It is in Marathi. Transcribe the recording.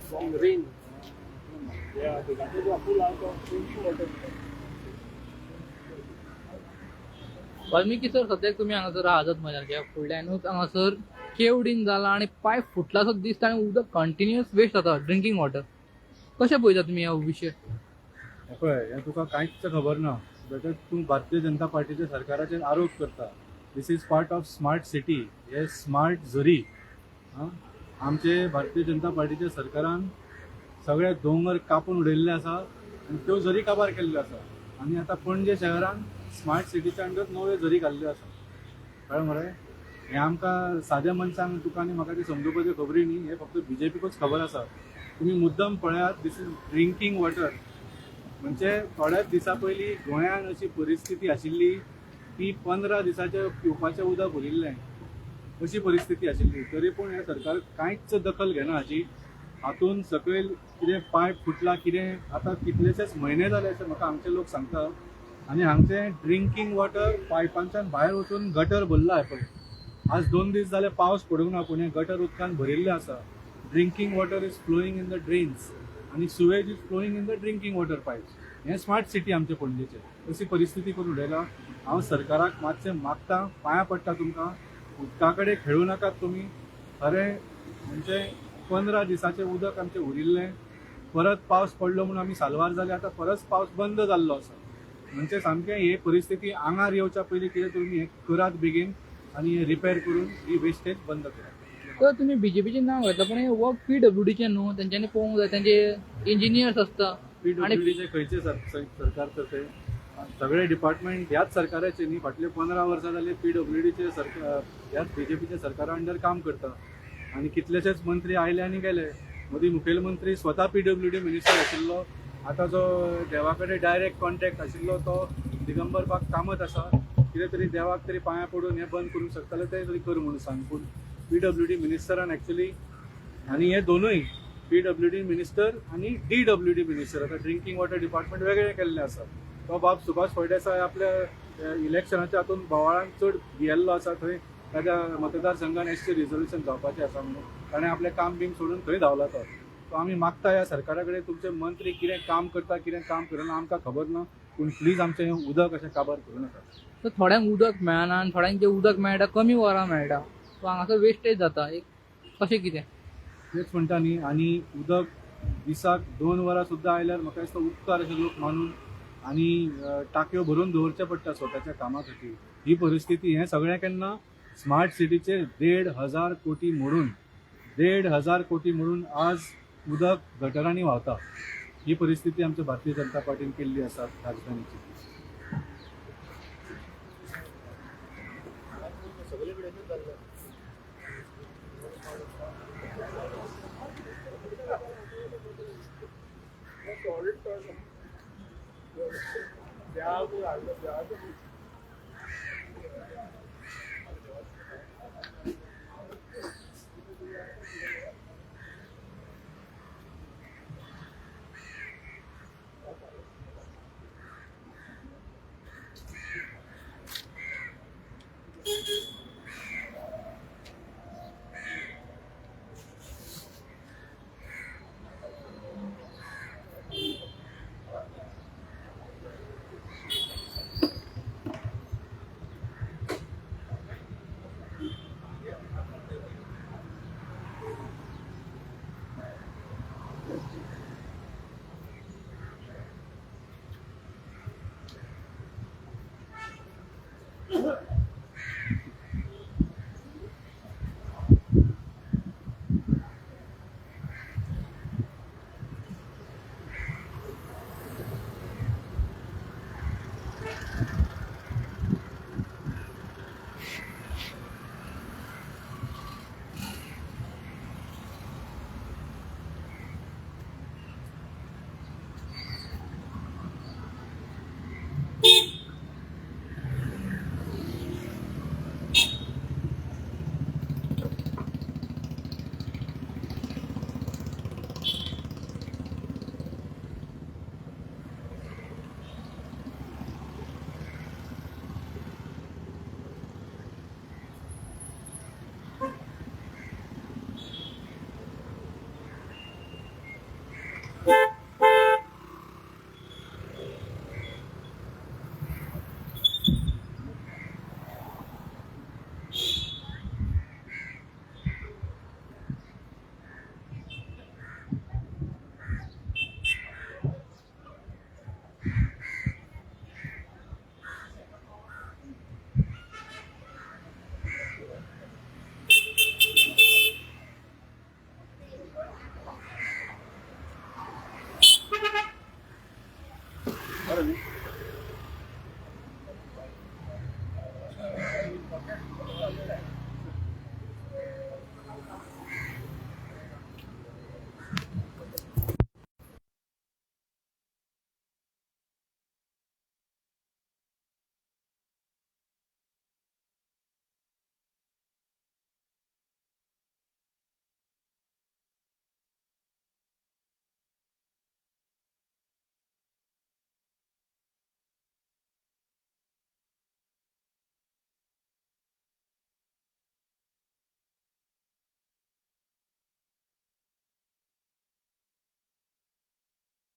From rain. Yeah, they got to pull out of drinking water. Valmiki sir सद्याक तुम्ही हांगासर आहात मजाच्या फुडल्यानूच हांगासर केवडीन जाला आणि पायप फुटलासो दिसता आणि उदक कंटिन्युअस वेस्ट जाता ड्रिंकिंग वॉटर. कशें पळयता तुमी हो विशय? पळय, हें तुका कांयच खबर ना. बेटर तूं भारतीय जनता पार्टीच्या सरकाराचेर आरोप करता. This is part of smart city. हे स्मार्ट झरी आमचे भारतीय जनता पार्टीच्या सरकारान सगळे दोंगर कापून उडयल्ले आसा आनी त्यो झरी काबार केल्ल्यो आसा. आनी आतां पणजे शहरान स्मार्ट सिटीच्या अंडर नव्यो झरी घाल्ल्यो आसा. कळ्ळें मरे? हें आमकां साद्या मनशांक तुका आनी म्हाका ती समजोवपाच्यो खबरी न्ही. हे फक्त बीजेपीकूच खबर आसा. तुम्ही मुद्दम पळयात, दिस इज ड्रिंकींग वॉटर. म्हणजे थोड्याच दिसा पयलीं गोंयांत अशी परिस्थिती आशिल्ली की 15 दिसाचें पिवपाचें उदक उरिल्लें, अशी परिस्थिती आशिल्ली. तरी पूण हे सरकार कांयच दखल घेना हाची. हातून सकयल कितें पायप फुटला, कितें आतां कितलेशेच म्हयने जाले अशें म्हाका हांगचे लोक सांगता. आनी हांगचें ड्रिंकींग वॉटर पायपांच्यान भायर वचून गटर भरला. हे पळय, आज 2 दीस जाले पावस पडूंक ना, पूण हें गटर उदकान भरिल्लें आसा. Drinking water is flowing in the drains आणि sewage is flowing in the drinking water pipes. हें स्मार्ट सिटी आमचे पणजेचे. अशी परिस्थिती करून उडयला. हांव सरकाराक मातशें मागता, पांयां पडटा तुमकां, उदका कडेन खेळूं नाकात तुमी. खरें म्हणजे 15 दिसाचें उदक आमचें उरिल्लें. परत पावस पडलो म्हणून आमी साल्वार जाले, आतां परत पावस बंद जाल्लो आसा. म्हणजे सामकें ही परिस्थिती आंगार येवच्या पयलीं कितें तुमी हें करात बेगीन आनी हें रिपेर करून ही वेस्टेज बंद करात. तर तुम्ही बीजेपीचें नाव घेतलं, पण हे वर्क PWDचें न्हू, तेंच्यांनी पळोवंक जाय. तेंचे इंजिनियर्स आसता. PWDचे खंयचे सरकार तर ते सगळे डिपार्टमेंट ह्याच सरकाराचे न्ही. फाटले 15 वर्सां जाली PWDचे सरकार ह्याच बीजेपीच्या सरकारा अंडर काम करता. आनी कितलेशेच मंत्री आयले आनी गेले. मदीं मुखेलमंत्री स्वता PWD मिनिस्टर आशिल्लो. आतां जो देवा कडेन डायरेक्ट कॉन्टॅक्ट आशिल्लो तो दिगंबर बाग कामत आसा. कितें तरी देवाक तरी पांयां पडून हें बंद करूंक शकताले ते तरी कर म्हणून सांग. पूण PWD मिनिस्टरान एक्चुअली, आनी हे दोनूय PWD मिनिस्टर आणि DWD मिनिस्टर आता ड्रिंकिंग वॉटर डिपार्टमेंट वेगळे केल्ले आसा. तो बाब सुभाष फळदेसाय आपल्या इलेक्शनाच्या हातून बोवाळान चड भियेल्लो आसा. थंय ताच्या मतदारसंघान एसटी रिझोल्युशन जावपाचें आसा म्हणून ताणें आपलें काम बीम सोडून थंय धांवला तो. सो आमी मागता ह्या सरकारा कडेन, तुमचे मंत्री कितें काम करता कितें काम करना आमकां खबर ना, पूण प्लीज आमचें हें उदक अशें काबार करूं नाका. तर थोड्यांक उदक मेळना आनी थोड्यांक जें उदक मेळटा कमी वरां मेळटा. सो हांगासर वेस्टेज जाता. एक कशें कितें तेच म्हणटा न्ही. आनी उदक दिसाक 2 वरां सुद्दां आयल्यार म्हाका दिसता उपकार अशे लोक मानून आनी टाकयो भरून दवरचे पडटा स्वताच्या कामा खातीर. ही परिस्थिती हें सगळें केन्ना स्मार्ट सिटीचे 1,500 कोटी मोडून 1,500 कोटी मोडून आज उदक गटरांनी व्हांवता. ही परिस्थिती आमच्या भारतीय जनता पार्टीन केल्ली आसा राजधानीची. Solid.